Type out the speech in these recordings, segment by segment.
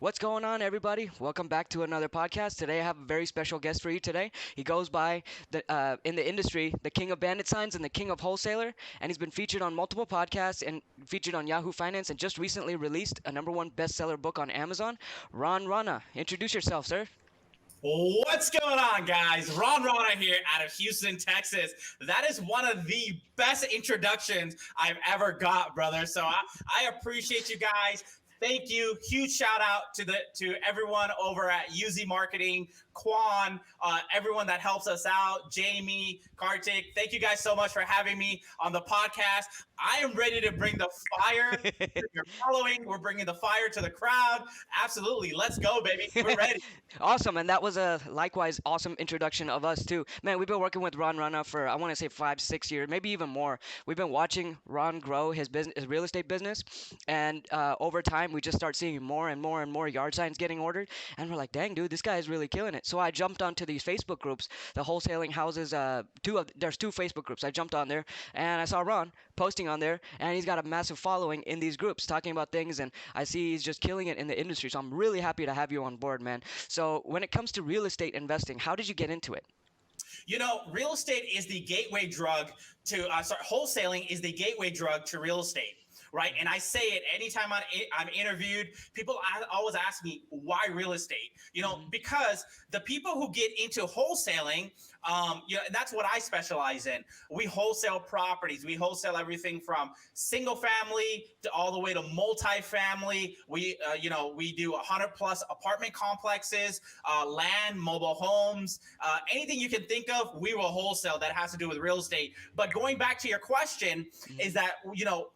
What's going on, everybody? Welcome back to another podcast. Today, I have a very special guest for you today. He goes by in the industry the king of bandit signs and the king of wholesaler, and he's been featured on multiple podcasts and featured on Yahoo Finance, and just recently released a number one bestseller book on Amazon. Rana, introduce yourself, sir. What's going on, guys? Rana here out of Houston, Texas. That is one of the best introductions I've ever got, brother. So I appreciate you guys. Thank you. Huge shout out to everyone over at UZ Marketing, Quan, everyone that helps us out, Jamie, Karthik. Thank you guys so much for having me on the podcast. I am ready to bring the fire to your following. We're bringing the fire to the crowd. Absolutely. Let's go, baby. We're ready. Awesome, and that was a likewise awesome introduction of us too. Man, we've been working with Rana for I want to say 5-6 years, maybe even more. We've been watching Ron grow his business, his real estate business, and over time we just start seeing more and more and more yard signs getting ordered, and we're like, dang, dude, this guy is really killing it. So I jumped onto these Facebook groups, the wholesaling houses. There's two Facebook groups. I jumped on there and I saw Ron posting on there, and he's got a massive following in these groups talking about things, and I see he's just killing it in the industry. So I'm really happy to have you on board, man. So when it comes to real estate investing, how did you get into it? You know, real estate is the gateway drug to, wholesaling is the gateway drug to real estate. Right. And I say it anytime I'm interviewed, people always ask me, why real estate? Because the people who get into wholesaling, that's what I specialize in. We wholesale properties. We wholesale everything from single family to all the way to multifamily. We do 100 plus apartment complexes, land, mobile homes, anything you can think of, we will wholesale that has to do with real estate. But going back to your question is that,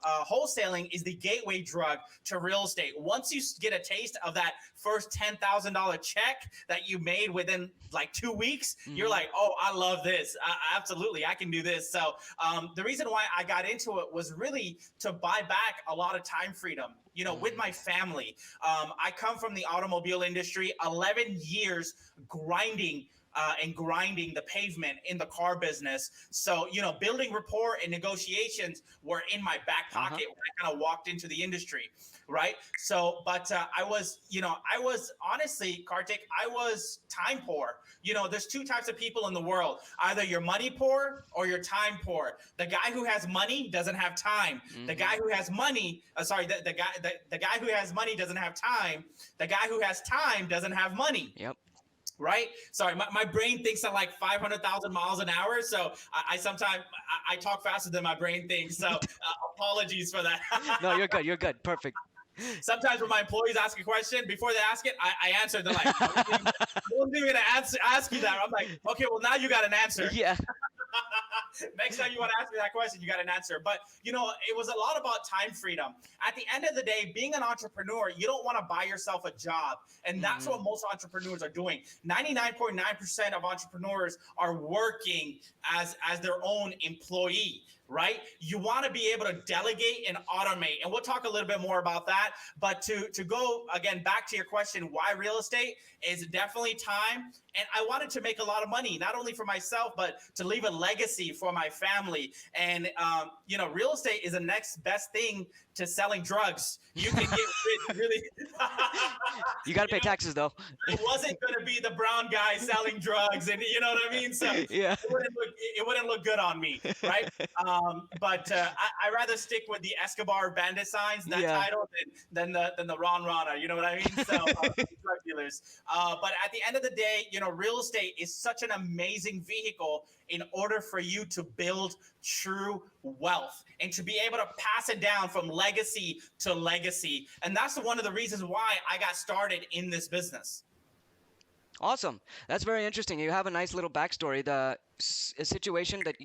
wholesaling is the gateway drug to real estate. Once you get a taste of that first $10,000 check that you made within like 2 weeks, you're like, oh, I love this. Absolutely, I can do this. So the reason why I got into it was really to buy back a lot of time freedom, with my family. I come from the automobile industry, 11 years grinding the pavement in the car business. So, building rapport and negotiations were in my back pocket when I kind of walked into the industry. Right. So, but I was honestly, Karthik, I was time poor. There's two types of people in the world. Either you're money poor or you're time poor. The guy who has money doesn't have time. The guy who has money, the guy who has money doesn't have time. The guy who has time doesn't have money. Yep. Right? Sorry, my brain thinks at like 500,000 miles an hour. So I sometimes talk faster than my brain thinks. So apologies for that. No, you're good. You're good. Perfect. Sometimes when my employees ask a question, before they ask it, I answer. They're like, I wasn't even going to ask you that. I'm like, okay, well, now you got an answer. Yeah. Next time you want to ask me that question, you got an answer. But, it was a lot about time freedom. At the end of the day, being an entrepreneur, you don't want to buy yourself a job. And that's what most entrepreneurs are doing. 99.9% of entrepreneurs are working as their own employee. Right? You want to be able to delegate and automate. And we'll talk a little bit more about that. But to go, again, back to your question, why real estate is definitely time. And I wanted to make a lot of money, not only for myself, but to leave a legacy for my family. And, real estate is the next best thing to selling drugs. You can get rich really. You got to pay taxes, though. It wasn't going to be the brown guy selling drugs. And you know what I mean? So yeah. it wouldn't look good on me. Right. But I rather stick with the Escobar bandit signs, that title, than the Ron Rana. You know what I mean? So drug dealers. But at the end of the day, real estate is such an amazing vehicle in order for you to build true wealth and to be able to pass it down from legacy to legacy. And that's one of the reasons why I got started in this business. Awesome. That's very interesting. You have a nice little backstory. The situation that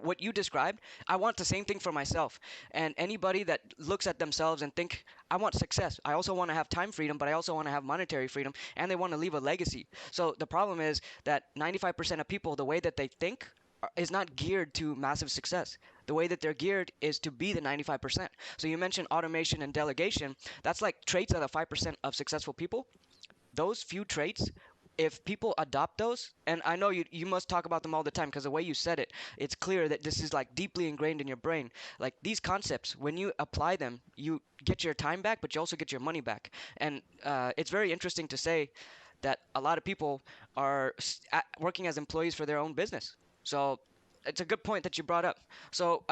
what you described, I want the same thing for myself. And anybody that looks at themselves and think, I want success. I also want to have time freedom, but I also want to have monetary freedom, and they want to leave a legacy. So the problem is that 95% of people, the way that they think is not geared to massive success. The way that they're geared is to be the 95%. So you mentioned automation and delegation. That's like traits of the 5% of successful people. Those few traits if people adopt those, and I know you must talk about them all the time because the way you said it, it's clear that this is like deeply ingrained in your brain. Like these concepts, when you apply them, you get your time back, but you also get your money back. And it's very interesting to say that a lot of people are working as employees for their own business. So it's a good point that you brought up. So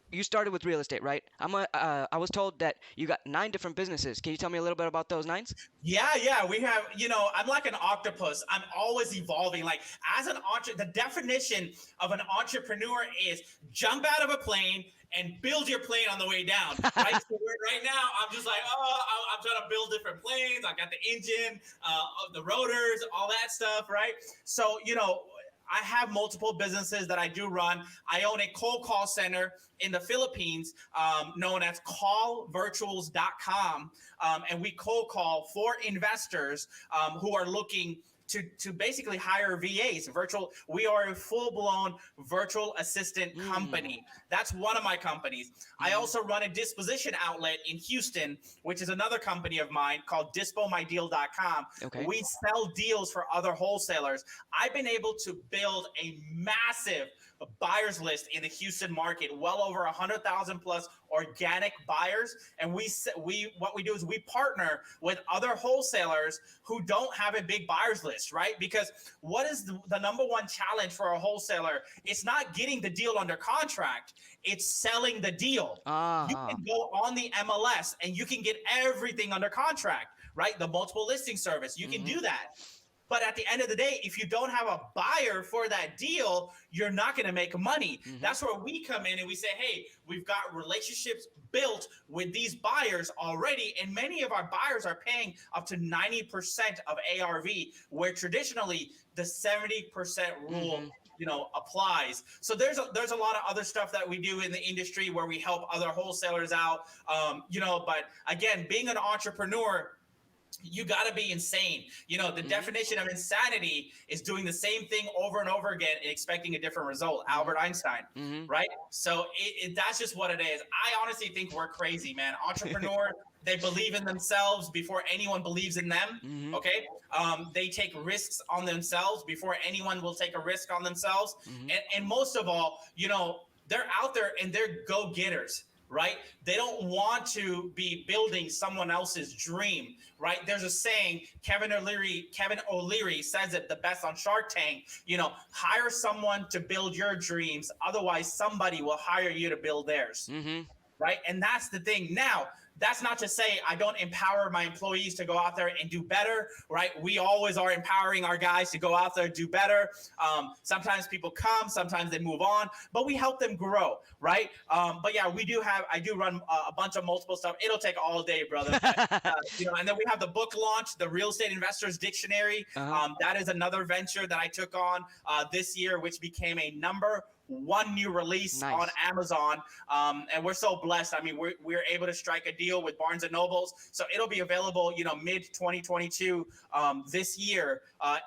you started with real estate, right? I was told that you got 9 different businesses. Can you tell me a little bit about those 9s? Yeah. We have, I'm like an octopus. I'm always evolving. Like as an the definition of an entrepreneur is jump out of a plane and build your plane on the way down, right? So right now, I'm just like, I'm trying to build different planes. I got the engine, the rotors, all that stuff, right? So, I have multiple businesses that I do run. I own a cold call center in the Philippines known as callvirtuals.com. And we cold call for investors who are looking to basically hire VAs. We are a full-blown virtual assistant company. That's one of my companies. I also run a disposition outlet in Houston, which is another company of mine called dispomydeal.com. Okay. We sell deals for other wholesalers. I've been able to build a massive buyers list in the Houston market, well over 100,000 plus organic buyers. And what we do is we partner with other wholesalers who don't have a big buyers list, right? Because what is the number one challenge for a wholesaler? It's not getting the deal under contract. It's selling the deal. You can go on the MLS and you can get everything under contract, right? The multiple listing service, you can do that. But at the end of the day, if you don't have a buyer for that deal, you're not going to make money. That's where we come in and we say, hey, we've got relationships built with these buyers already. And many of our buyers are paying up to 90% of ARV, where traditionally the 70% rule applies. So there's a lot of other stuff that we do in the industry where we help other wholesalers out. But again, being an entrepreneur, you got to be insane. The definition of insanity is doing the same thing over and over again and expecting a different result. Albert Einstein, right? So that's just what it is. I honestly think we're crazy, man. Entrepreneur, they believe in themselves before anyone believes in them. Okay. They take risks on themselves before anyone will take a risk on themselves. And most of all, they're out there and they're go-getters. Right? They don't want to be building someone else's dream, right? There's a saying, Kevin O'Leary says it the best on Shark Tank, hire someone to build your dreams. Otherwise, somebody will hire you to build theirs, right? And that's the thing. Now, that's not to say I don't empower my employees to go out there and do better, right? We always are empowering our guys to go out there and do better. Sometimes people come, sometimes they move on, but we help them grow, right? But yeah, I do run a bunch of multiple stuff. It'll take all day, brother. But, and then we have the book launch, the Real Estate Investors Dictionary. That is another venture that I took on this year, which became a #1 new release on Amazon. And we're so blessed. I mean, we're able to strike a deal with Barnes and Nobles. So it'll be available, mid 2022 this year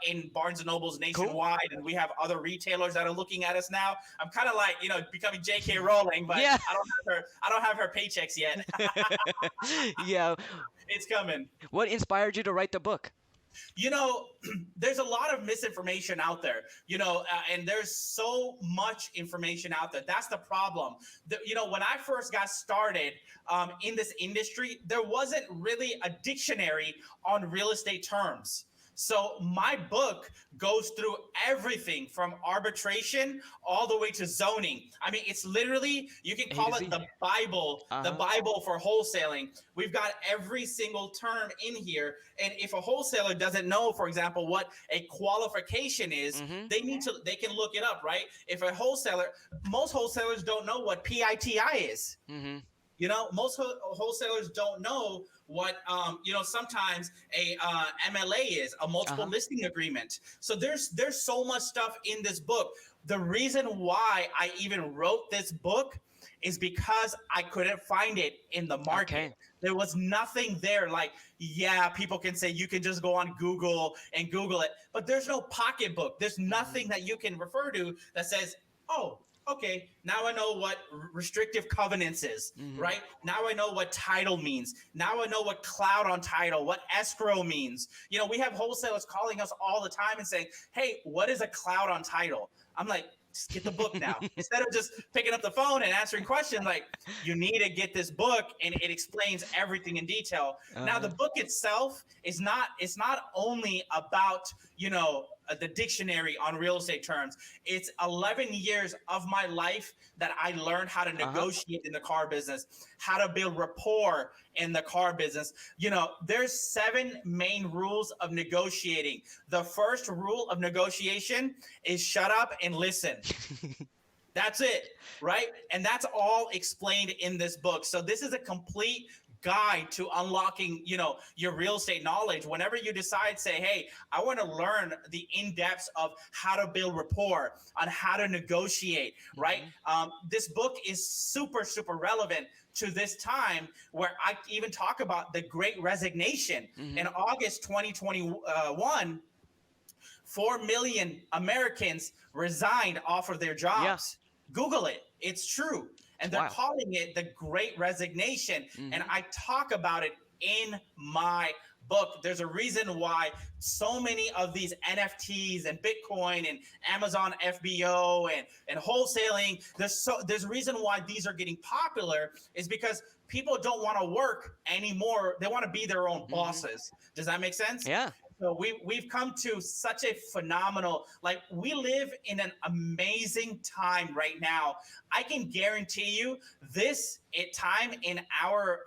in Barnes and Nobles nationwide. Cool. And we have other retailers that are looking at us now. I'm kind of like, becoming J.K. Rowling, but yeah. I don't have her paychecks yet. Yeah. It's coming. What inspired you to write the book? There's a lot of misinformation out there, and there's so much information out there. That's the problem. When I first got started in this industry, there wasn't really a dictionary on real estate terms. So my book goes through everything from arbitration all the way to zoning. I mean, it's literally, you can call it the Bible, the Bible for wholesaling. We've got every single term in here. And if a wholesaler doesn't know, for example, what a qualification is, they can look it up, right? If a wholesaler, most wholesalers don't know what PITI is. Most wholesalers don't know what, sometimes a MLA is, a multiple listing agreement. So there's so much stuff in this book. The reason why I even wrote this book is because I couldn't find it in the market. Okay. There was nothing there. Like, yeah, people can say you can just go on Google and Google it, but there's no pocketbook. There's nothing that you can refer to that says, oh, okay, now I know what restrictive covenants is, Mm-hmm. right? Now I know what title means. Now I know what cloud on title, what escrow means. We have wholesalers calling us all the time and saying, hey, what is a cloud on title? I'm like, just get the book now. Instead of just picking up the phone and answering questions, like, you need to get this book, and it explains everything in detail. Now, the Uh-huh. book itself it's not only about, the dictionary on real estate terms. It's 11 years of my life that I learned how to Uh-huh. negotiate in the car business, how to build rapport in the car business. There's 7 main rules of negotiating. The first rule of negotiation is shut up and listen. That's it, right? And that's all explained in this book. So this is a complete guide to unlocking, your real estate knowledge. Whenever you decide, say, hey, I want to learn the in-depths of how to build rapport, on how to negotiate, right? This book is super, super relevant to this time, where I even talk about the Great Resignation. Mm-hmm. In August 2021, 4 million Americans resigned off of their Yeah. jobs. Google it. It's true. And they're Wow. calling it the Great Resignation. Mm-hmm. And I talk about it in my book. There's a reason why so many of these NFTs and Bitcoin and Amazon FBO and wholesaling, there's a reason why these are getting popular, is because people don't want to work anymore. They want to be their own bosses. Does that make sense? Yeah. So we've come to such a phenomenal, like, we live in an amazing time right now. I can guarantee you this time in our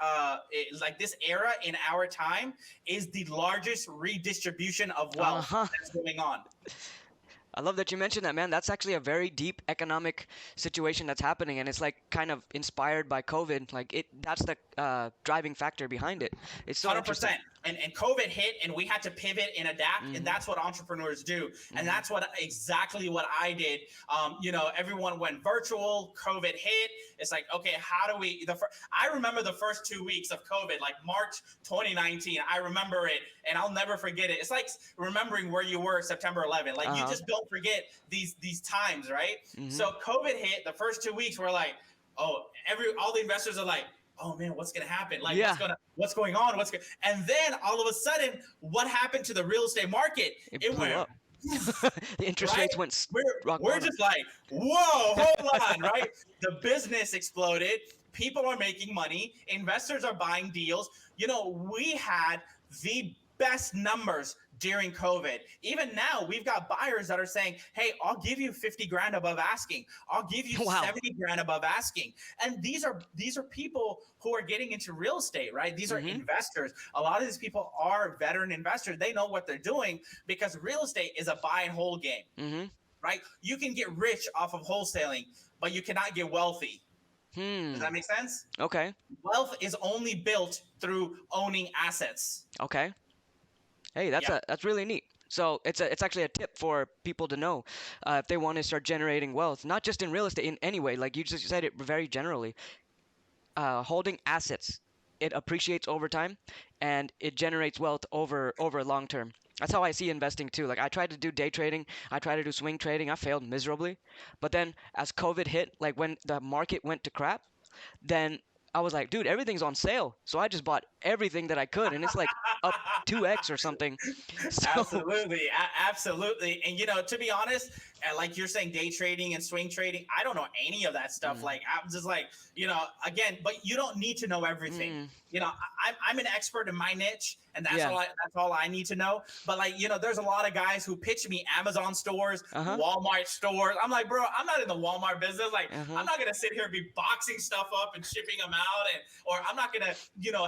like this era in our time is the largest redistribution of wealth Uh-huh. that's going on. I love that you mentioned that, man. That's actually a very deep economic situation that's happening, and it's like kind of inspired by COVID. Like that's the driving factor behind it. It's so interesting. 100%. And COVID hit, and we had to pivot and adapt, and that's what entrepreneurs do. And that's exactly what I did. Everyone went virtual. COVID hit. It's like, okay, how do we? I remember the first 2 weeks of COVID, like March 2019. I remember it, and I'll never forget it. It's like remembering where you were September 11th. Like, you just don't forget these times, right? So COVID hit. The first 2 weeks were like, oh, all the investors are like, oh man, what's gonna happen? Like, Yeah. what's going on? And then all of a sudden, what happened to the real estate market? It blew went up. The interest right? rates went rock We're bottom. just like, whoa, hold on, right? The business exploded. People are making money. Investors are buying deals. We had the best numbers during COVID. Even now, we've got buyers that are saying, hey, I'll give you 50 grand above asking. I'll give you Wow. 70 grand above asking. And these are people who are getting into real estate, right? These are investors. A lot of these people are veteran investors. They know what they're doing, because real estate is a buy and hold game, right? You can get rich off of wholesaling, but you cannot get wealthy. Does that make sense? Okay. Wealth is only built through owning assets. Okay. Hey, that's really neat. So it's actually a tip for people to know if they want to start generating wealth, not just in real estate, in any way. Like you just said it very generally. Holding assets, it appreciates over time, and it generates wealth over long term. That's how I see investing too. Like I tried to do day trading, I tried to do swing trading, I failed miserably. But then as COVID hit, like when the market went to crap, then I was like, dude, everything's on sale. So I just bought everything that I could, and it's like up 2x or something. So Absolutely, absolutely. And to be honest, like you're saying, day trading and swing trading, I don't know any of that stuff. Like, I'm just like, again, but you don't need to know everything. I'm an expert in my niche, and that's all I need to know. But like, there's a lot of guys who pitch me Amazon stores, Walmart stores. I'm like, bro, I'm not in the Walmart business. Like, I'm not gonna sit here and be boxing stuff up and shipping them out, or I'm not gonna,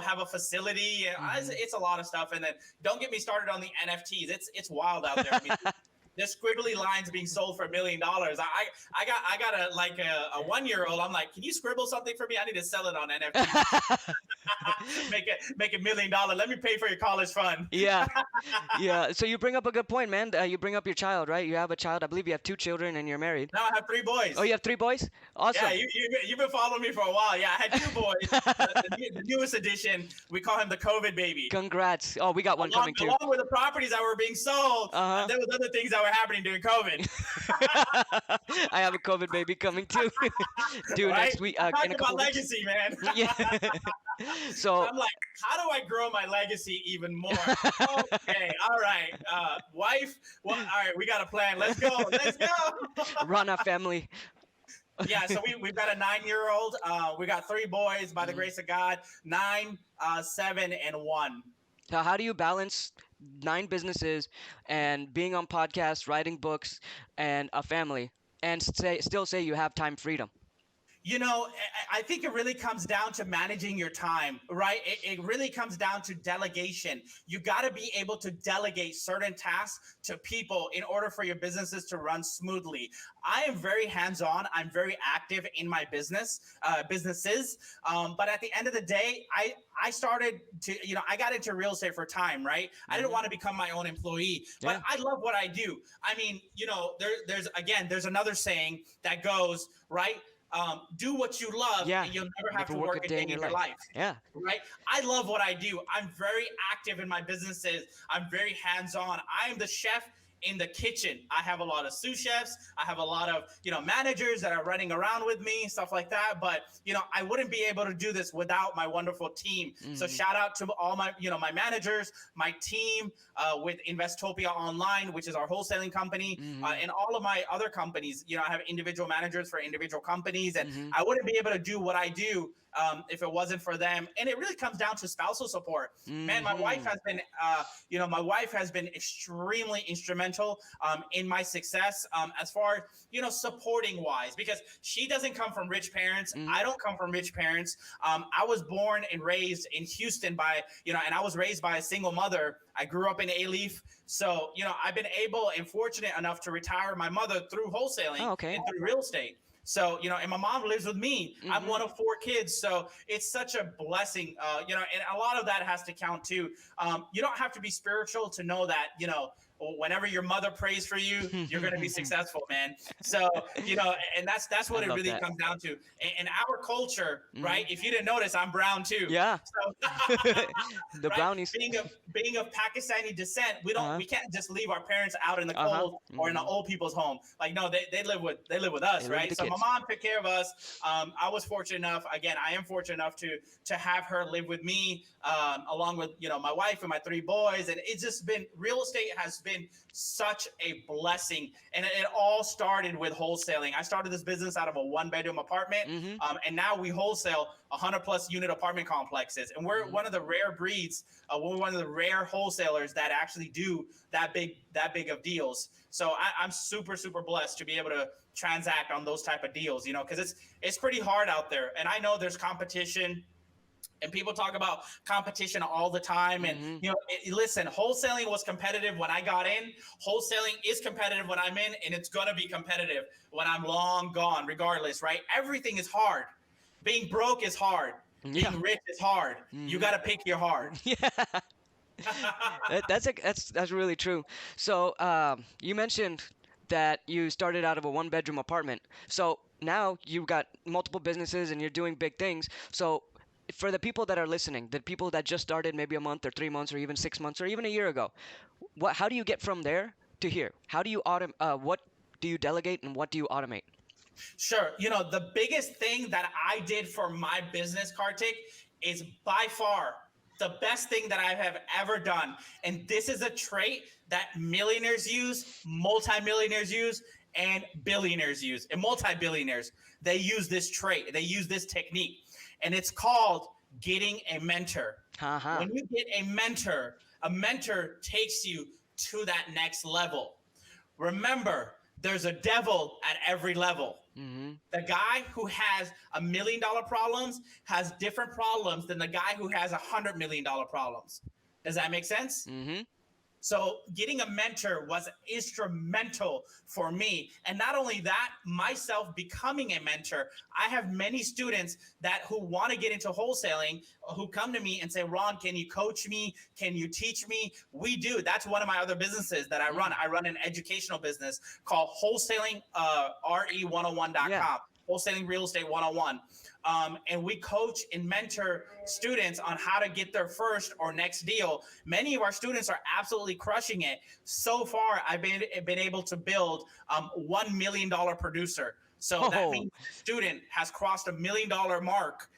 have a facility. It's a lot of stuff. And then don't get me started on the NFTs. It's wild out there. I mean, there's squiggly lines being sold for $1 million. I got a 1-year-old. I'm like, can you scribble something for me? I need to sell it on NFT. make $1 million. Let me pay for your college fund. yeah, yeah. So you bring up a good point, man. You bring up your child, right? You have a child. I believe you have 2 children, and you're married. Now I have 3 boys. Oh, you have 3 boys? Awesome. Yeah, you've been following me for a while. Yeah, I had 2 boys. The newest edition, we call him the COVID baby. Congrats. Oh, we got one coming too. Along with the properties that were being sold, there was other things that were happening during COVID, I have a COVID baby coming too, due right? next week, I'm in talking a about couple weeks. legacy, man. Yeah. So So, I'm like, how do I grow my legacy even more? Okay, all right, wife. Well, all right, we got a plan. Let's go. Let's go. Rana family. Yeah, so we've got a 9-year-old. We got 3 boys by the Mhm. grace of God, 9, 7, and 1. So how do you balance 9 businesses and being on podcasts, writing books, and a family, and still say you have time freedom? You know, I think it really comes down to managing your time, right? It really comes down to delegation. You got to be able to delegate certain tasks to people in order for your businesses to run smoothly. I am very hands-on. I'm very active in my businesses. But at the end of the day, I started to, I got into real estate for time, right? I didn't Hmm. want to become my own employee, but Yeah. I love what I do. I mean, there's another saying that goes, right? Do what you love Yeah. and you'll never have Never to work a work a day day in your in your life. life. Yeah. Right? I love what I do. I'm very active in my businesses. I'm very hands-on. I am the chef in the kitchen. I have a lot of sous chefs. I have a lot of, managers that are running around with me, stuff like that. But, I wouldn't be able to do this without my wonderful team. So Hmm. shout out to all my, my managers, my team with Investopia Online, which is our wholesaling company, Hmm. and all of my other companies. I have individual managers for individual companies, and Hmm. I wouldn't be able to do what I do if it wasn't for them. And it really comes down to spousal support. Man, Hmm. my wife has been extremely instrumental in my success as far as, supporting wise, because she doesn't come from rich parents. Hmm. I don't come from rich parents. I was born and raised in Houston and I was raised by a single mother. I grew up in A-Leaf. So, I've been able and fortunate enough to retire my mother through wholesaling Oh, okay. and through real estate. So, and my mom lives with me. I'm Hmm. one of 4 kids. So it's such a blessing, and a lot of that has to count too. You don't have to be spiritual to know that, whenever your mother prays for you, you're going to be successful, man. So, and that's I what it love really that. comes down to. In our culture, Hmm. right? If you didn't notice, I'm brown too. Yeah. So, The right? brownies. Being of Pakistani descent, Uh-huh. we can't just leave our parents out in the Uh-huh. cold or in an Hmm. old people's home. Like, no, they live with They us, live with right? the So my kids. mom took care of us. I was fortunate enough. Again, I am fortunate enough to have her live with me, along with my wife and my 3 boys, and it's just been real estate has been such a blessing, and it all started with wholesaling. I started this business out of a 1-bedroom apartment, Hmm. and now we wholesale 100 plus unit apartment complexes, and we're Hmm. one of the rare breeds. We're one of the rare wholesalers that actually do that big of deals. So I'm super super blessed to be able to transact on those type of deals, because it's pretty hard out there, and I know there's competition. And people talk about competition all the time. And, Hmm. listen, wholesaling was competitive when I got in. Wholesaling is competitive when I'm in, and it's going to be competitive when I'm long gone, regardless, right? Everything is hard. Being broke is hard. Yeah. Being rich is hard. You Hmm. got to pick your hard. Yeah. That's really true. So, you mentioned that you started out of a 1-bedroom apartment. So now you've got multiple businesses and you're doing big things. So for the people that are listening, the people that just started maybe a month or 3 months or even 6 months or even a year ago, how do you get from there to here? How do you what do you delegate and what do you automate? Sure. The biggest thing that I did for my business, Kartik, is by far the best thing that I have ever done. And this is a trait that millionaires use, multimillionaires use, and billionaires use, and multi-billionaires. They use this trait, they use this technique, and it's called getting a mentor. Haha. When you get a mentor takes you to that next level. Remember, there's a devil at every level. Mhm. The guy who has $1 million problems has different problems than the guy who has $100 million problems. Does that make sense? Mhm. So getting a mentor was instrumental for me. And not only that, myself becoming a mentor. I have many students that who want to get into wholesaling who come to me and say, Ron, can you coach me? Can you teach me? We do. That's one of my other businesses that I run. Mm. I run an educational business called wholesaling, Yeah. re101.com. Wholesaling Real Estate 101. And we coach and mentor students on how to get their first or next deal. Many of our students are absolutely crushing it. So far, I've been able to build $1 million producer. So that Oh, means the student has crossed $1 million mark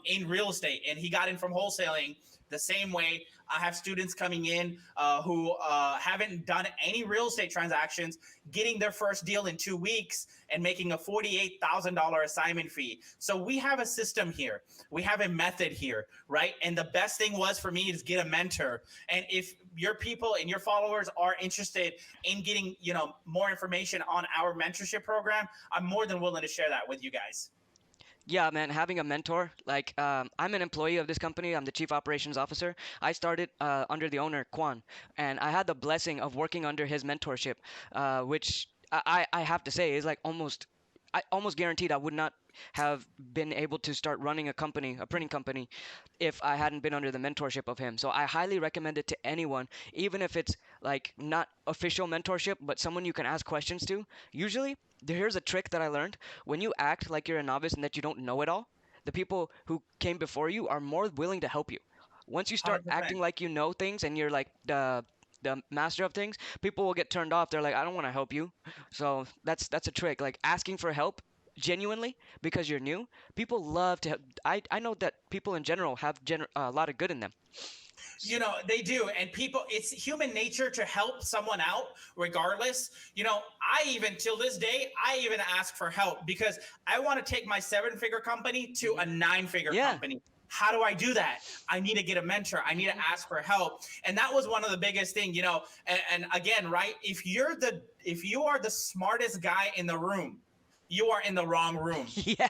in real estate, and he got in from wholesaling the same way. I have students coming in who haven't done any real estate transactions, getting their first deal in 2 weeks and making a $48,000 assignment fee. So we have a system here. We have a method here, right? And the best thing was for me is get a mentor. And if your people and your followers are interested in getting, more information on our mentorship program, I'm more than willing to share that with you guys. yeah, man, having a mentor, like I'm an employee of this company. I'm the chief operations officer. I started under the owner, Kwan, and I had the blessing of working under his mentorship, which I have to say is like I almost guaranteed I would not have been able to start running a company, a printing company, if I hadn't been under the mentorship of him. So I highly recommend it to anyone, even if it's like not official mentorship, but someone you can ask questions to. Usually, here's a trick that I learned. When you act like you're a novice and that you don't know it all, the people who came before you are more willing to help you. Once you start 100%. acting like you know things and you're like the master of things, people will get turned off. They're like, I don't want to help you. So that's a trick. Like asking for help genuinely because you're new. People love to. I know that people in general have a lot of good in them. They do. And people, it's human nature to help someone out regardless. I even, till this day, I even ask for help because I want to take my 7-figure company to a 9-figure Yeah. company. How do I do that? I need to get a mentor. I need to ask for help. And that was one of the biggest things, and again, right? If you are the smartest guy in the room, you are in the wrong room. Yeah.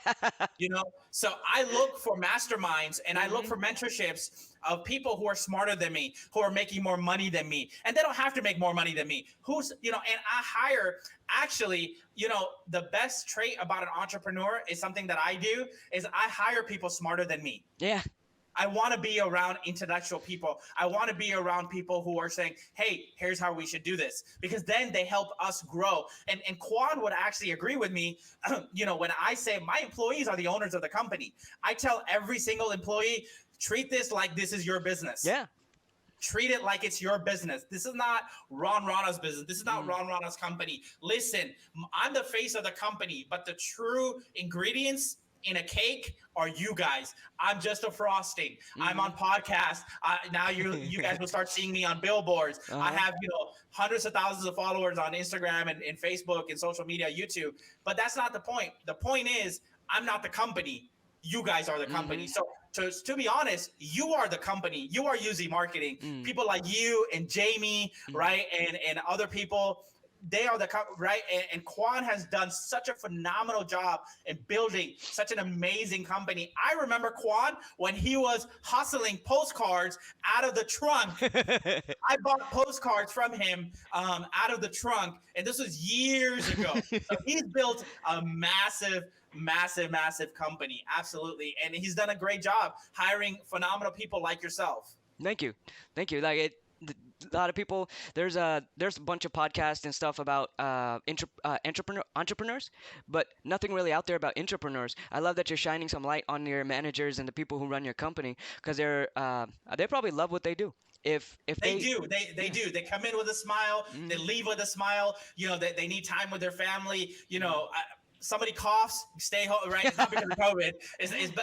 So I look for masterminds and I look Hmm. for mentorships of people who are smarter than me, who are making more money than me, and they don't have to make more money than me. And I hire, actually, the best trait about an entrepreneur is something that I do is I hire people smarter than me. Yeah. I want to be around intellectual people. I want to be around people who are saying, hey, here's how we should do this. Because then they help us grow. And Quan would actually agree with me, when I say my employees are the owners of the company. I tell every single employee, treat this like this is your business. Yeah. Treat it like it's your business. This is not Ron Rana's business. This is not Mm. Ron Rana's company. Listen, I'm the face of the company, but the true ingredients in a cake are you guys. I'm just a frosting. I'm Hmm. on podcasts. Now you guys will start seeing me on billboards. I Uh-huh. have hundreds of thousands of followers on Instagram and Facebook and social media, YouTube. But that's not the point. The point is I'm not the company. You guys are the company. Hmm. So to be honest, you are the company. You are UZ Marketing. Mm. People like you and Jamie, Mhm. right, and other people, they are the right. And Quan has done such a phenomenal job in building such an amazing company. I remember Quan when he was hustling postcards out of the trunk. I bought postcards from him out of the trunk, and this was years ago. So he's built a massive, massive, massive company. Absolutely. And he's done a great job hiring phenomenal people like yourself. Thank you, thank you. A lot of people. There's a bunch of podcasts and stuff about entrepreneurs, but nothing really out there about entrepreneurs. I love that you're shining some light on your managers and the people who run your company because they probably love what they do. If They they do. They Yeah. do. They come in with a smile. They Hmm. leave with a smile. They need time with their family. Hmm. Somebody coughs, stay home, right? It's not because of COVID.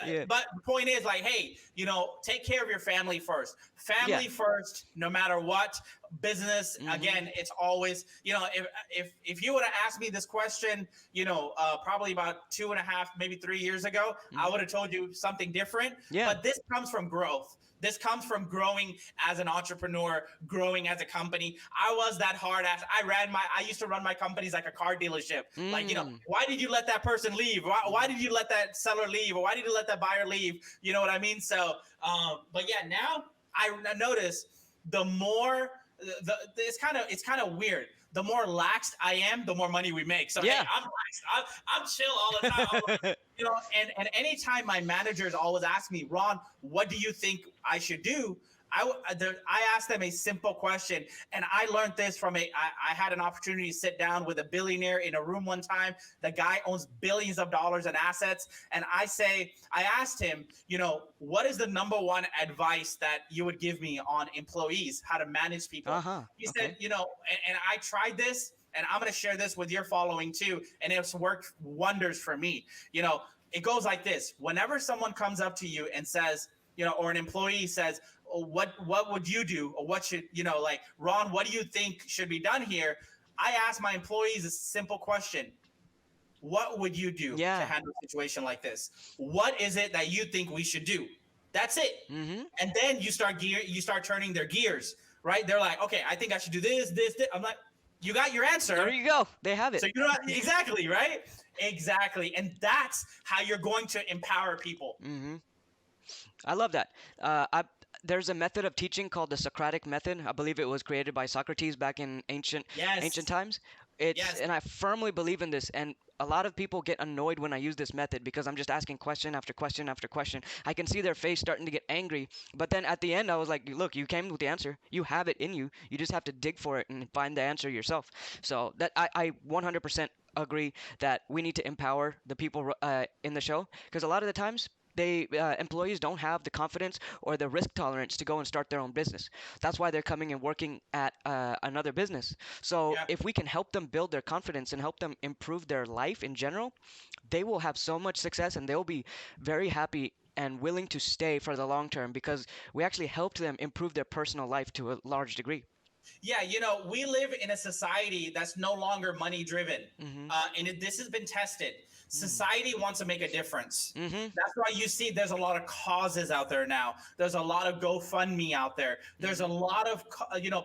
Yeah. But the point is, like, hey, take care of your family first. Yeah. Family first, no matter what. Business, Hmm. again, it's always, if you would have asked me this question, probably about 2.5, maybe 3 years ago, I Hmm. would have told you something different. Yeah. But this comes from growth. This comes from growing as an entrepreneur, growing as a company. I was that hard ass. I used to run my companies like a car dealership. Like, Mm. why did you let that person leave? Why did you let that seller leave? Or why did you let that buyer leave? You know what I mean? So, but yeah, now I notice the more it's kind of weird. The more laxed I am, the more money we make. So hey, Yeah. I'm laxed. I'm chill all the time. I'm like, and anytime my managers always ask me, Ron, what do you think I should do? I asked them a simple question, and I learned this from I had an opportunity to sit down with a billionaire in a room one time. The guy owns billions of dollars in assets, and I asked him, what is the number one advice that you would give me on employees, how to manage people? Uh-huh. He said, Okay. and I tried this, and I'm going to share this with your following too, and it's worked wonders for me. It goes like this: whenever someone comes up to you and says, or an employee says, "Oh, what would you do, or what should like, Ron, what do you think should be done here?" I ask my employees a simple question: what would you do to Yeah. handle a situation like this? What is it that you think we should do? That's it. Mm-hmm. And then you start turning their gears, right? They're like, okay, I think I should do this. I'm like, you got your There answer. you go. They have it. So exactly, right? Exactly. And that's how you're going to empower people. Mm-hmm. I love that. There's a method of teaching called the Socratic method. I believe it was created by Socrates back in ancient Yes. times. Yes. And I firmly believe in this. And a lot of people get annoyed when I use this method because I'm just asking question after question after question. I can see their face starting to get angry. But then at the end, I was like, look, you came with the answer. You have it in you. You just have to dig for it and find the answer yourself. So that I 100% agree that we need to empower the people in the show because a lot of the times employees don't have the confidence or the risk tolerance to go and start their own business. That's why they're coming and working at another business. So Yeah. if we can help them build their confidence and help them improve their life in general, they will have so much success and they'll be very happy and willing to stay for the long term because we actually helped them improve their personal life to a large degree. Yeah, we live in a society that's no longer money driven, Mm-hmm. this has been tested. Society wants to make a difference. Mm-hmm. That's why you see there's a lot of causes out there now. There's a lot of GoFundMe out there. There's a Mm-hmm. lot of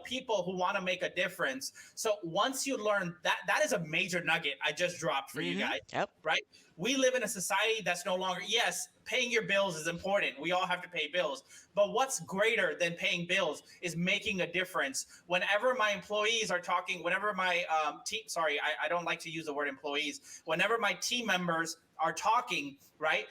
people who want to make a difference. So once you learn that, that is a major nugget I just dropped for you Mm-hmm. guys, Yep. right? We live in a society that's no longer, yes, paying your bills is important. We all have to pay bills. But what's greater than paying bills is making a difference. Whenever my employees are talking, whenever my team, sorry, I don't like to use the word employees, whenever my team members are talking, right,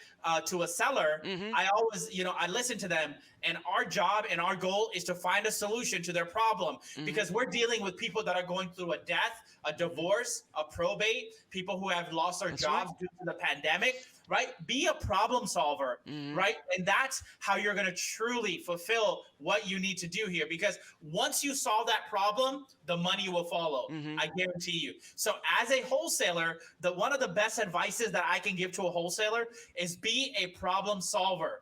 to a seller, Mm-hmm. I always, I listen to them. And our job and our goal is to find a solution to their problem Mm-hmm. because we're dealing with people that are going through a death, a divorce, a probate, people who have lost their That's right. jobs due to the pandemic, right? Be a problem solver, Mm-hmm. right? And that's how you're going to truly fulfill what you need to do here because once you solve that problem, the money will follow. Mm-hmm. I guarantee you. So as a wholesaler, one of the best advices that I can give to a wholesaler is be a problem solver.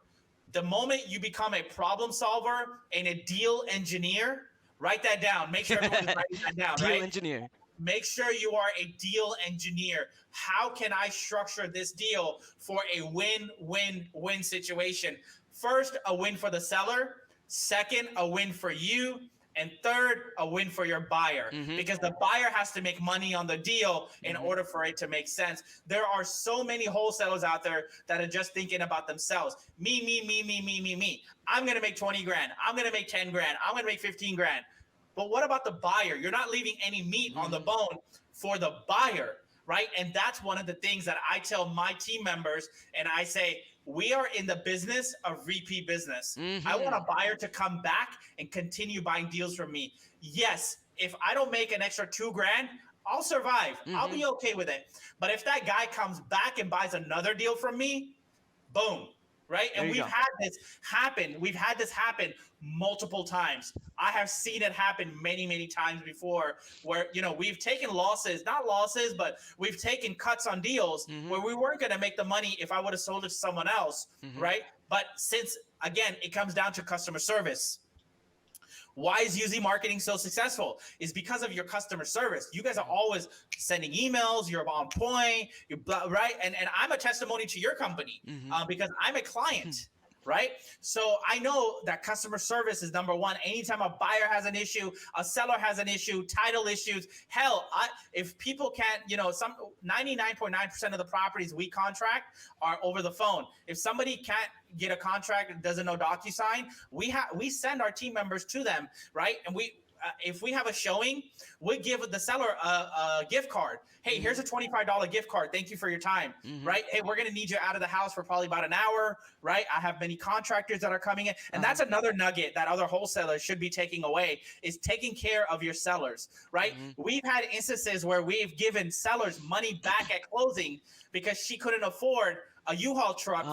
The moment you become a problem solver and a deal engineer, write that down. Make sure everyone's writing that down, Deal right? engineer. Make sure you are a deal engineer. How can I structure this deal for a win-win-win situation? First, a win for the seller. Second, a win for you. And third, a win for your buyer Mm-hmm. because the buyer has to make money on the deal in Mm-hmm. order for it to make sense. There are so many wholesalers out there that are just thinking about themselves. Me. I'm going to make 20 grand. I'm going to make 10 grand. I'm going to make 15 grand. But what about the buyer? You're not leaving any meat on the Mm-hmm. bone for the buyer, right? And that's one of the things that I tell my team members. And I say, we are in the business of repeat business. I want Mm-hmm. a buyer to come back and continue buying deals from me. Yes, if I don't make an extra 2 grand, I'll survive. I'll Mm-hmm. be okay with it. But if that guy comes back and buys another deal from me, boom, right? There And you we've go. had this happen. We've had this happen multiple times. I have seen it happen many times before where, we've taken losses, not losses, but we've taken cuts on deals Mm-hmm. where we weren't going to make the money if I would have sold it to someone else, Mm-hmm. right? But since, again, it comes down to customer service. Why is UZ marketing so successful? Is because of your customer service. You guys are always sending emails. You're on point. You're right, and I'm a testimony to your company Mm-hmm. because I'm a client. Right. So I know that customer service is number one. Anytime a buyer has an issue, a seller has an issue, title issues, hell, if people can't, some 99.9% of the properties we contract are over the phone. If somebody can't get a contract and doesn't know DocuSign, we send our team members to them, right? And if we have a showing, we give the seller a gift card. Hey, here's a $25 gift card. Thank you for your time. Mm-hmm. Right? Hey, we're going to need you out of the house for probably about an hour. Right? I have many contractors that are coming in. And that's another nugget that other wholesalers should be taking away, is taking care of your sellers. Right? We've had instances where we've given sellers money back at closing because she couldn't afford a U-Haul truck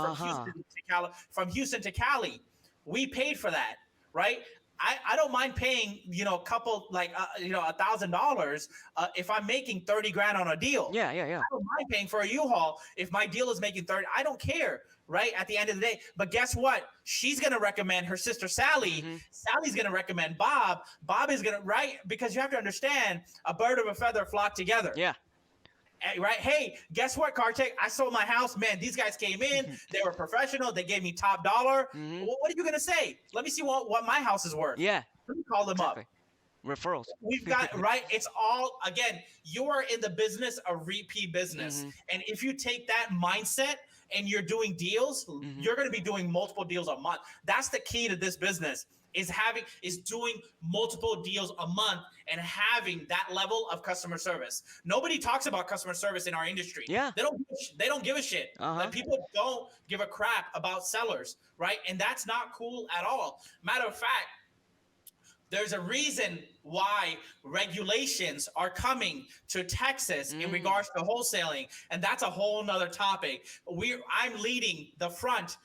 from Houston to Cali. We paid for that, right? I don't mind paying, a couple, like, $1,000 if I'm making 30 grand on a deal. Yeah. I don't mind paying for a U-Haul if my deal is making 30. I don't care, right? At the end of the day. But guess what? She's going to recommend her sister Sally. Sally's going to recommend Bob. Bob is going to, right? Because you have to understand, a bird of a feather flock together. Yeah. Right? Hey, guess what, Karthik? I sold my house. Man, these guys came in. They were professional. They gave me top dollar. What are you going to say? Let me see what my house is worth. Yeah. Let me call them up. Referrals. We've got, right? It's all, again, you are in the business of repeat business. And if you take that mindset and you're doing deals, you're going to be doing multiple deals a month. That's the key to this business, is doing multiple deals a month and having that level of customer service. Nobody talks about customer service in our industry. Yeah. They don't give a shit. Like, people don't give a crap about sellers, right? And that's not cool at all. Matter of fact, there's a reason why regulations are coming to Texas in regards to wholesaling, and that's a whole nother topic. I'm leading the front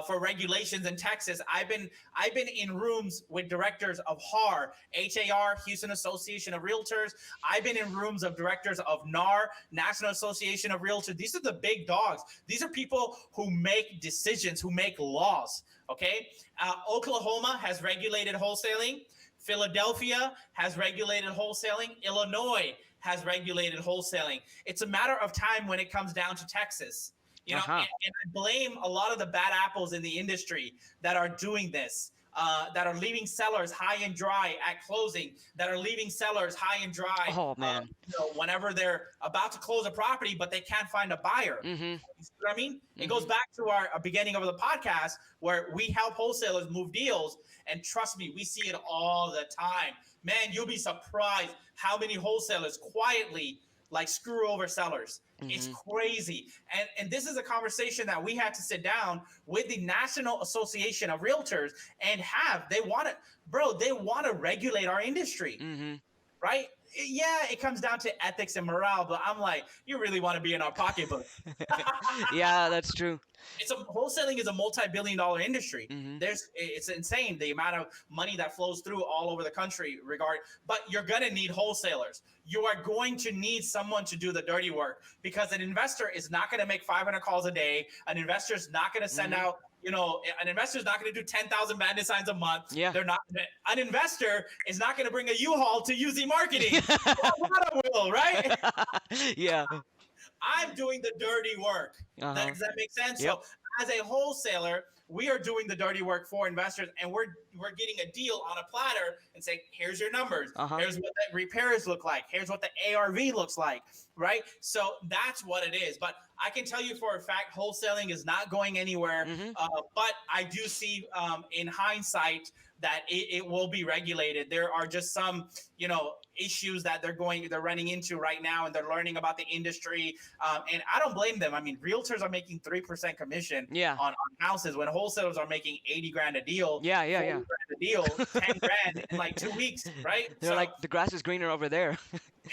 for regulations in Texas. I've been in rooms with directors of HAR, Houston Association of Realtors. I've been in rooms of directors of NAR, National Association of Realtors. These are the big dogs. These are people who make decisions, who make laws. Okay, Oklahoma has regulated wholesaling. Philadelphia has regulated wholesaling. Illinois has regulated wholesaling. It's a matter of time when it comes down to Texas. And I blame a lot of the bad apples in the industry that are doing this, that are leaving sellers high and dry at closing, that are leaving sellers high and dry whenever they're about to close a property, but they can't find a buyer. You see what I mean? It goes back to our beginning of the podcast, where we help wholesalers move deals. And trust me, we see it all the time. Man, you'll be surprised how many wholesalers quietly screw over sellers. It's crazy. And this is a conversation that we had to sit down with the National Association of Realtors and they want to regulate our industry, right? Yeah, it comes down to ethics and morale, but I'm like, you really want to be in our pocketbook. Yeah, that's true. Wholesaling is a multi-billion-dollar industry. It's insane the amount of money that flows through all over the country. But you're gonna need wholesalers. You are going to need someone to do the dirty work, because an investor is not going to make 500 calls a day. An investor is not going to send out. An investor is not going to do 10,000 bandit signs a month. Yeah. They're not. An investor is not going to bring a U-Haul to UZ Marketing. Rana will, right? Yeah. I'm doing the dirty work. Does that make sense? Yep. So as a wholesaler, we are doing the dirty work for investors, and we're getting a deal on a platter and saying, here's your numbers. Here's what the repairs look like. Here's what the ARV looks like, right? So that's what it is. But I can tell you for a fact, wholesaling is not going anywhere. But I do see in hindsight that it will be regulated. There are just some, issues that they're running into right now, and they're learning about the industry. And I don't blame them. I mean, realtors are making 3% commission on houses when wholesalers are making 80 grand a deal. Yeah. Grand a deal, 10 grand in like 2 weeks, right? They're like, the grass is greener over there.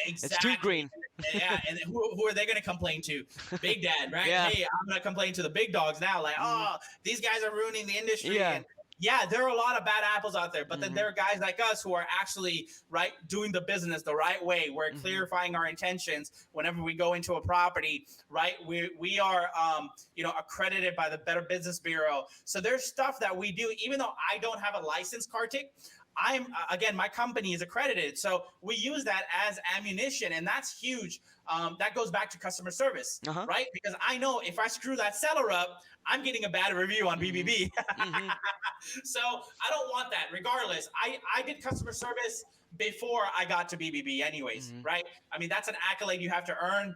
Exactly. It's too green. Yeah, and who are they going to complain to? Big Dad, right? Yeah. Hey, I'm going to complain to the big dogs now. Like, these guys are ruining the industry. Yeah. And yeah, there are a lot of bad apples out there, but then there are guys like us who are actually doing the business the right way. We're clarifying our intentions whenever we go into a property, right? We are accredited by the Better Business Bureau. So there's stuff that we do, even though I don't have a license, Karthik. My company is accredited. So we use that as ammunition, and that's huge. That goes back to customer service, right? Because I know if I screw that seller up, I'm getting a bad review on BBB. So I don't want that. Regardless, I did customer service before I got to BBB anyways, right? I mean, that's an accolade you have to earn.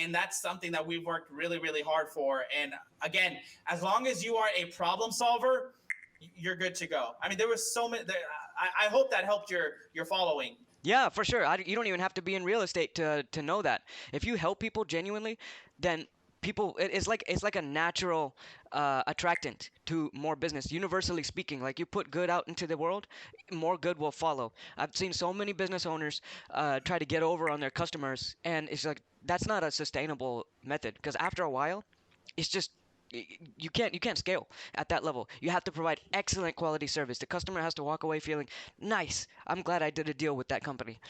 And that's something that we've worked really, really hard for. And again, as long as you are a problem solver, you're good to go. I mean, there was so many. I hope that helped your following. Yeah, for sure. You don't even have to be in real estate to know that. If you help people genuinely, then it's like a natural attractant to more business. Universally speaking, like you put good out into the world, more good will follow. I've seen so many business owners try to get over on their customers, and it's like that's not a sustainable method because after a while, it's just you can't scale at that level. You have to provide excellent quality service. The customer has to walk away feeling nice. I'm glad I did a deal with that company.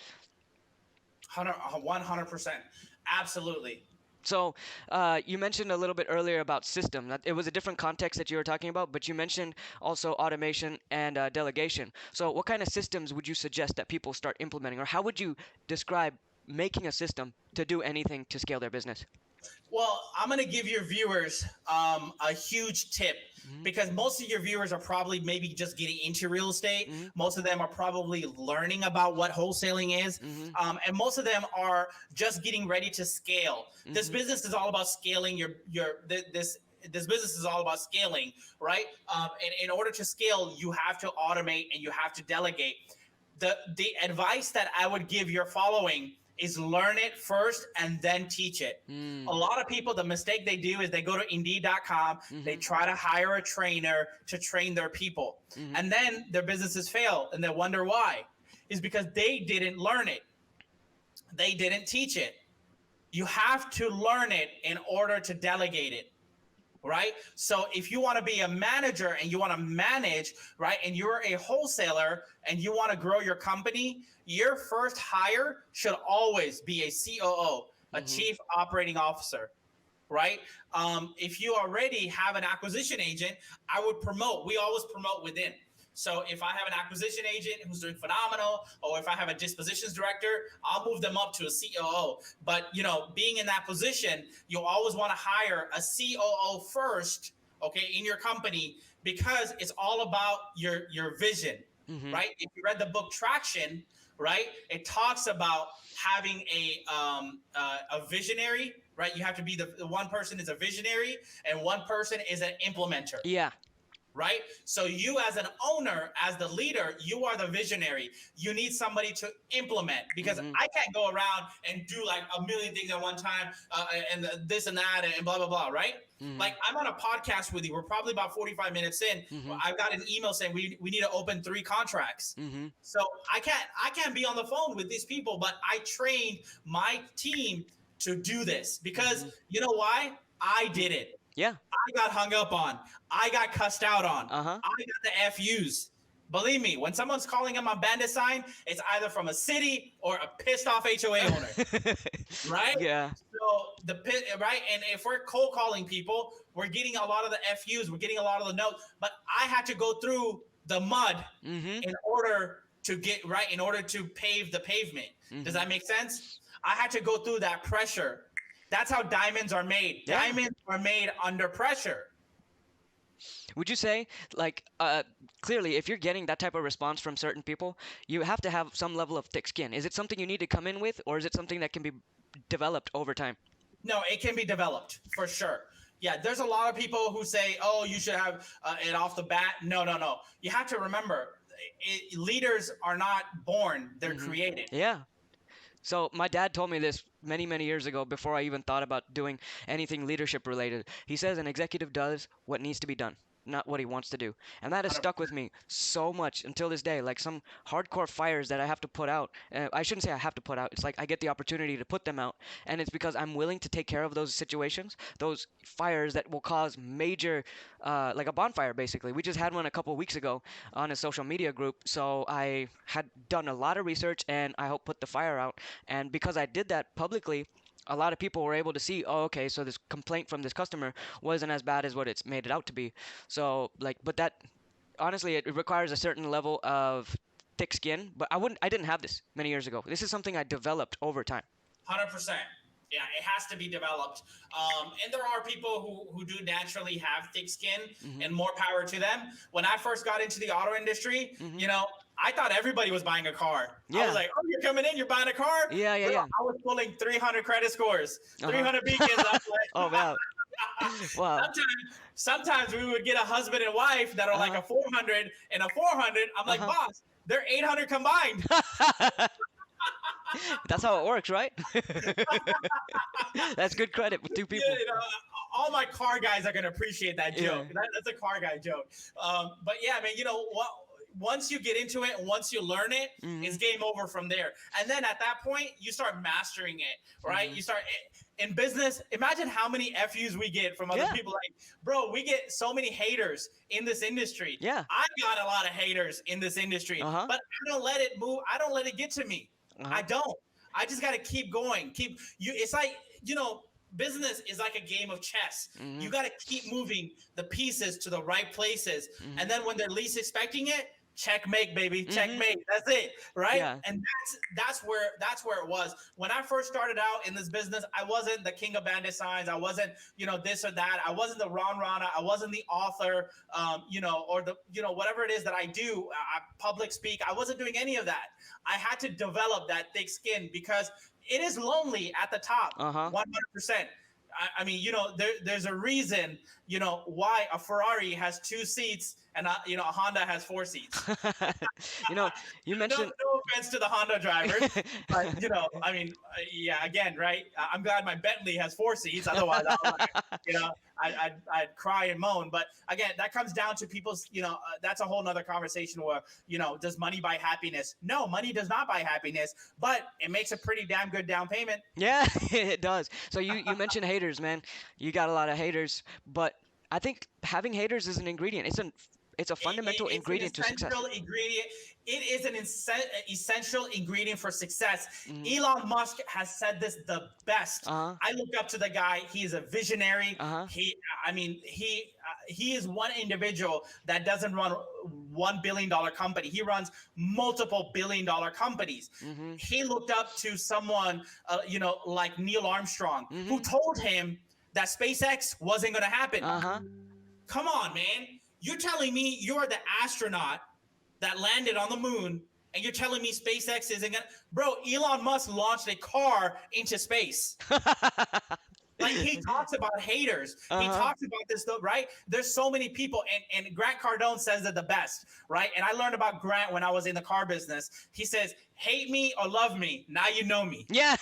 100%. Absolutely. So you mentioned a little bit earlier about system. That it was a different context that you were talking about, but you mentioned also automation and delegation. So what kind of systems would you suggest that people start implementing, or how would you describe making a system to do anything to scale their business? Well, I'm going to give your viewers a huge tip Hmm. because most of your viewers are probably maybe just getting into real estate. Hmm. Most of them are probably learning about what wholesaling is. Hmm. And most of them are just getting ready to scale. This Hmm. business is all about scaling this business is all about scaling, right? And in order to scale, you have to automate and you have to delegate. The advice that I would give your following is learn it first and then teach it. A Mm. lot of people, the mistake they do is they go to Indeed.com, they Hmm. try to hire a trainer to train their people, Hmm. and then their businesses fail, and they wonder why. Is because they didn't learn it, they didn't teach it. You have to learn it in order to delegate it, right? So if you want to be a manager and you want to manage, right, and you're a wholesaler and you want to grow your company, your first hire should always be a COO, a Hmm. chief operating officer, right? If you already have an acquisition agent, I would promote. We always promote within. So if I have an acquisition agent who's doing phenomenal, or if I have a dispositions director, I'll move them up to a COO. But being in that position, you always want to hire a COO first, okay, in your company because it's all about your vision, Hmm. right? If you read the book Traction, right, it talks about having a visionary, right? You have to be the one person is a visionary and one person is an implementer, Yeah. right? So you as an owner, as the leader, you are the visionary. You need somebody to implement because Hmm. I can't go around and do like a million things at one time and this and that and blah, blah, blah, right? Hmm. Like I'm on a podcast with you. We're probably about 45 minutes in. Hmm. I've got an email saying we need to open 3 contracts. Hmm. So I can't be on the phone with these people, but I trained my team to do this because Hmm. you know why? I did it. Yeah. I got hung up on. I got cussed out on. Uh-huh. I got the FUs. Believe me, when someone's calling him a bandit sign, it's either from a city or a pissed off HOA owner, right? Yeah. So right, and if we're cold calling people, we're getting a lot of the FUs, we're getting a lot of the notes. But I had to go through the mud Hmm. in order to get right, in order to pave the pavement. Does Hmm. that make sense? I had to go through that pressure. That's how diamonds are made. Yeah. Diamonds are made under pressure. Would you say, like, clearly, if you're getting that type of response from certain people, you have to have some level of thick skin? Is it something you need to come in with, or is it something that can be developed over time? No, it can be developed for sure. Yeah, there's a lot of people who say, "Oh, you should have it off the bat." No, no, no. You have to remember, leaders are not born; they're Hmm. created. Yeah. So my dad told me this many, many years ago before I even thought about doing anything leadership related. He says an executive does what needs to be done, not what he wants to do. And that has stuck with me so much until this day. Like some hardcore fires that I have to put out. I shouldn't say I have to put out. It's like I get the opportunity to put them out. And it's because I'm willing to take care of those situations, those fires that will cause major, like a bonfire basically. We just had one a couple weeks ago on a social media group. So I had done a lot of research and I helped put the fire out. And because I did that publicly, a lot of people were able to see, oh, okay, so this complaint from this customer wasn't as bad as what it's made it out to be. So, like, but that honestly, it requires a certain level of thick skin. But I didn't have this many years ago. This is something I developed over time. 100%. Yeah, it has to be developed. And there are people who do naturally have thick skin, Hmm. and more power to them. When I first got into the auto industry, Hmm. I thought everybody was buying a car. I Yeah. was like, "Oh, you're coming in, you're buying a car?" Yeah, yeah, Bro, yeah. I was pulling 300 credit scores, Uh-huh. 300 beacons. I was Oh, like, wow. Wow. sometimes we would get a husband and wife that are like Uh-huh. a 400 and a 400. I'm like, Uh-huh. boss, They're 800 combined. That's how it works, right? That's good credit with two Yeah, people. all my car guys are gonna appreciate that Yeah. joke. That's a car guy joke. But yeah, man, you know what? Once you get into it, and once you learn it, it's Mhm. game over from there. And then at that point, you start mastering it, right? Mhm. You start in business. Imagine how many FUs we get from other Yeah. people. Like, bro, we get so many haters in this industry. Yeah. I got a lot of haters in this industry, Uh huh. but I don't let it move. I don't let it get to me. Uh I huh. don't. I just got to keep going. Keep you. It's like, business is like a game of chess. You Mhm. got to keep moving the pieces to the right places, and Mhm. then when they're least expecting it, checkmate, baby, Mhm. checkmate. That's it, right? Yeah. And that's where it was when I first started out in this business. I wasn't the king of bandit signs. I wasn't, this or that. I wasn't the Rana. I wasn't the author, or the, whatever it is that I do. Public speak. I wasn't doing any of that. I had to develop that thick skin because it is lonely at the top, Uh huh. 100%. I mean, there's a reason, why a Ferrari has two seats and a Honda has four seats. You know, you No, mentioned. no offense to the Honda drivers, but I mean, yeah, again, right? I'm glad my Bentley has four seats. Otherwise, I was like, I'd cry and moan. But again, that comes down to people's, that's a whole nother conversation where, does money buy happiness? No, money does not buy happiness, but it makes a pretty damn good down payment. Yeah, it does. So you mentioned haters, man. You got a lot of haters, but I think having haters is an ingredient. It's a fundamental It's an ingredient to success. essential ingredient. It is an essential ingredient for success. Mhm. Elon Musk has said this the best. Uh-huh. I look up to the guy. He is a visionary. Uh-huh. I mean, he is one individual that doesn't run $1 billion company. He runs multiple $1 billion companies. Mhm. He looked up to someone, like Neil Armstrong, who Mhm. told him that SpaceX wasn't going to happen. Uh-huh. Come on, man. You're telling me you're the astronaut that landed on the moon, and you're telling me SpaceX isn't gonna. Bro, Elon Musk launched a car into space. Like, he talks about haters. He Uh-huh. talks about this stuff, right? There's so many people, and Grant Cardone says it the best, right? And I learned about Grant when I was in the car business. He says, "Hate me or love me, now you know me." Yeah.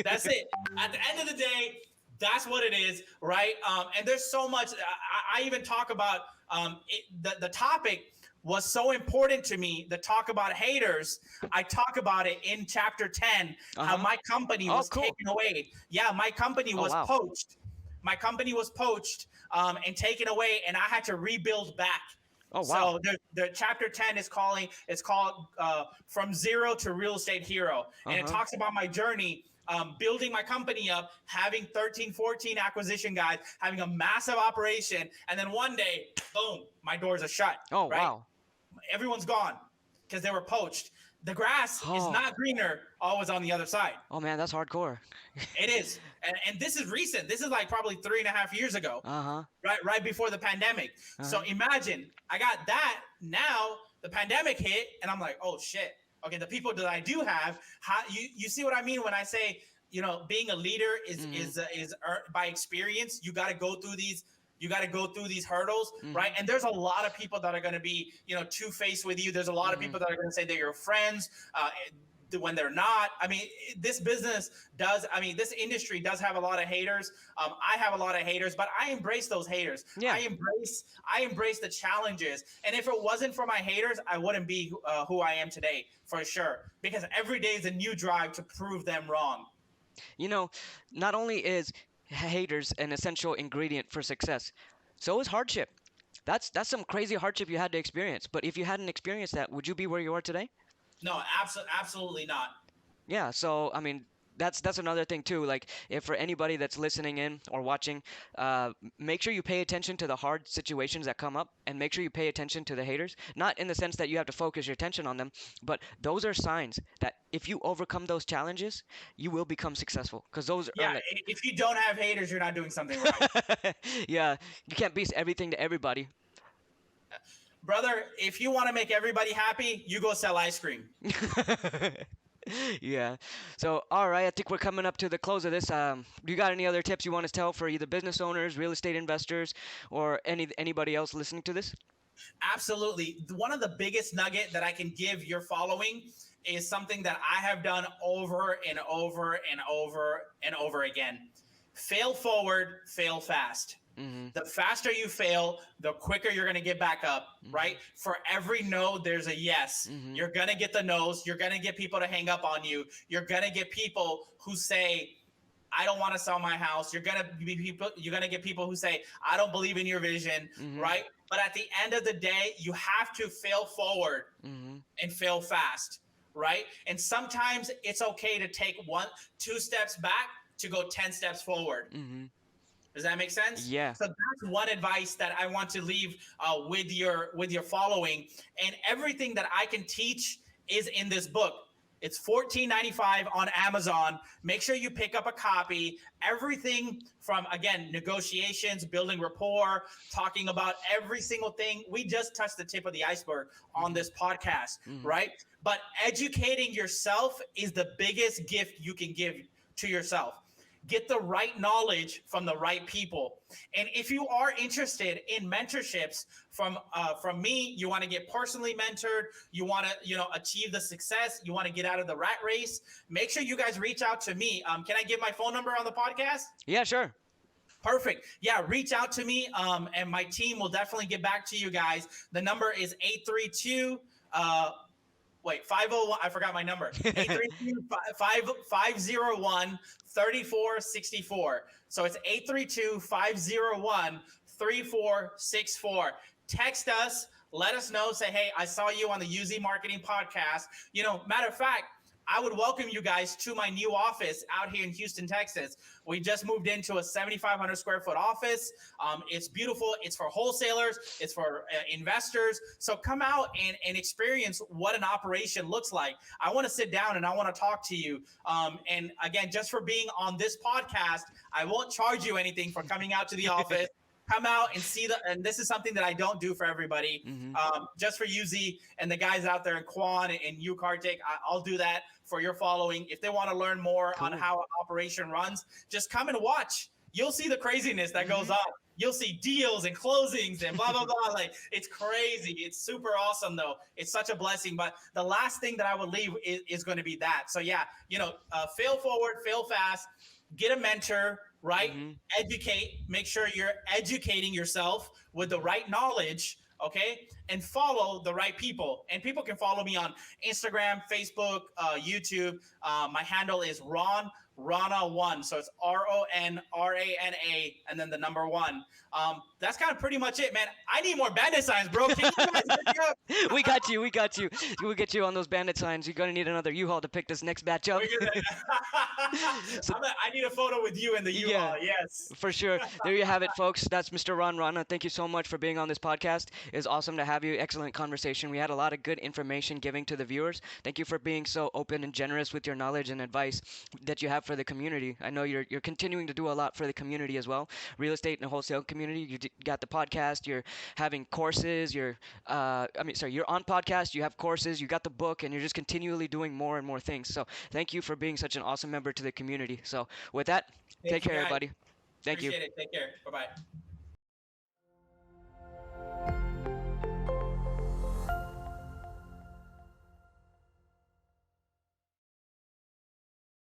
That's it. At the end of the day, that's what it is, right? And there's so much. I even talk about the topic was so important to me. The talk about haters. I talk about it in chapter 10. How Uh-huh. my company Oh, was cool. taken away. Yeah, my company Oh, was wow. poached. My company was poached and taken away, and I had to rebuild back. Oh, wow. So the chapter 10 is called From Zero to Real Estate Hero, and it Uh-huh. talks about my journey, building my company up, having 13, 14 acquisition guys, having a massive operation, and then one day, boom, my doors are shut. Oh, Right? wow. Everyone's gone because they were poached. The grass is Oh. not greener always on the other side. Oh, man, that's hardcore. It is, and this is recent. This is like probably 3.5 years ago, Uh-huh. right before the pandemic. So Uh-huh. imagine I got that. Now the pandemic hit, and I'm like, oh shit. Okay, the people that I do have, how you see what I mean when I say, being a leader is Mhm. by experience. You got to go through these. You got to go through these hurdles, right? Mhm. And there's a lot of people that are going to be, two-faced with you. There's a lot of Mhm. people that are going to say they're your friends. When they're not. I mean, this business does. I mean, this industry does have a lot of haters. I have a lot of haters, but I embrace those haters. Yeah. I embrace the challenges. And if it wasn't for my haters, I wouldn't be who I am today, for sure. Because every day is a new drive to prove them wrong. You know, not only is haters an essential ingredient for success, so is hardship. That's some crazy hardship you had to experience. But if you hadn't experienced that, would you be where you are today? No, absolutely not. Yeah, so I mean, that's another thing too. Like, if for anybody that's listening in or watching, make sure you pay attention to the hard situations that come up, and make sure you pay attention to the haters. Not in the sense that you have to focus your attention on them, but those are signs that if you overcome those challenges, you will become successful. Because those are Yeah, like, if you don't have haters, you're not doing something right. yeah, you can't be everything to everybody. Brother, if you want to make everybody happy, you go sell ice cream. Yeah. So, all right, I think we're coming up to the close of this. Do you got any other tips you want to tell for either business owners, real estate investors, or anybody else listening to this? Absolutely. One of the biggest nugget that I can give your following is something that I have done over and over and over and over again. Fail forward, fail fast. Mm-hmm. The faster you fail, the quicker you're going to get back up, Mm-hmm. right? For every no, there's a yes. Mm-hmm. You're going to get the no's. You're going to get people to hang up on you. You're going to get people who say, I don't want to sell my house. You're gonna get people who say, I don't believe in your vision, Mm-hmm. right? But at the end of the day, you have to fail forward Mm-hmm. and fail fast, right? And sometimes it's okay to take 2 steps back to go 10 steps forward. Mm-hmm. Does that make sense? Yeah. So that's one advice that I want to leave with your following. And everything that I can teach is in this book. It's $14.95 on Amazon. Make sure you pick up a copy. Everything from, again, negotiations, building rapport, talking about every single thing. We just touched the tip of the iceberg on Mm-hmm. this podcast, Mm-hmm. right? But educating yourself is the biggest gift you can give to yourself. Get the right knowledge from the right people. And if you are interested in mentorships from me, you want to get personally mentored, you want to achieve the success, you want to get out of the rat race, make sure you guys reach out to me. Can I give my phone number on the podcast? Yeah, sure. Perfect. Yeah, reach out to me, and my team will definitely get back to you guys. The number is 832 wait, 501. I forgot my number. 832-501-3464. So it's 832-501-3464. Text us. Let us know. Say, hey, I saw you on the UZ Marketing Podcast. Matter of fact, I would welcome you guys to my new office out here in Houston, Texas. We just moved into a 7,500 square foot office. It's beautiful. It's for wholesalers. It's for investors. So come out and experience what an operation looks like. I want to sit down and I want to talk to you. And again, just for being on this podcast, I won't charge you anything for coming out to the office. Come out and see and this is something that I don't do for everybody. Mm-hmm. Just for UZ and the guys out there in Quan and you, Karthik, I'll do that for your following. If they want to learn more on Cool. how an operation runs, just come and watch. You'll see the craziness that goes on. You'll see deals and closings and blah, blah, blah. Like, it's crazy. It's super awesome, though. It's such a blessing. But the last thing that I would leave is going to be that. So, yeah, fail forward, fail fast, get a mentor, right? Mm-hmm. Educate. Make sure you're educating yourself with the right knowledge, okay? And follow the right people. And people can follow me on Instagram, Facebook, YouTube. My handle is Rana1. So it's RONRANA and then the number 1. That's kind of pretty much it, man. I need more bandit signs, bro. Can you guys pick me up? We got you. We got you. We'll get you on those bandit signs. You're gonna need another U-Haul to pick this next batch up. So, I need a photo with you in the U-Haul. yeah. Yes. For sure. There you have it, folks. That's Mr. Rana. Thank you so much for being on this podcast. It's awesome to have you. Excellent conversation. We had a lot of good information giving to the viewers. Thank you for being so open and generous with your knowledge and advice that you have for the community. I know you're continuing to do a lot for the community as well. Real estate and wholesale community. You got the podcast. You're having courses. You're on podcast. You have courses. You got the book, and you're just continually doing more and more things. So thank you for being such an awesome member to the community. So with that, take Thank you, care, guys. everybody. Thank you. Appreciate it. Take care. Bye-bye.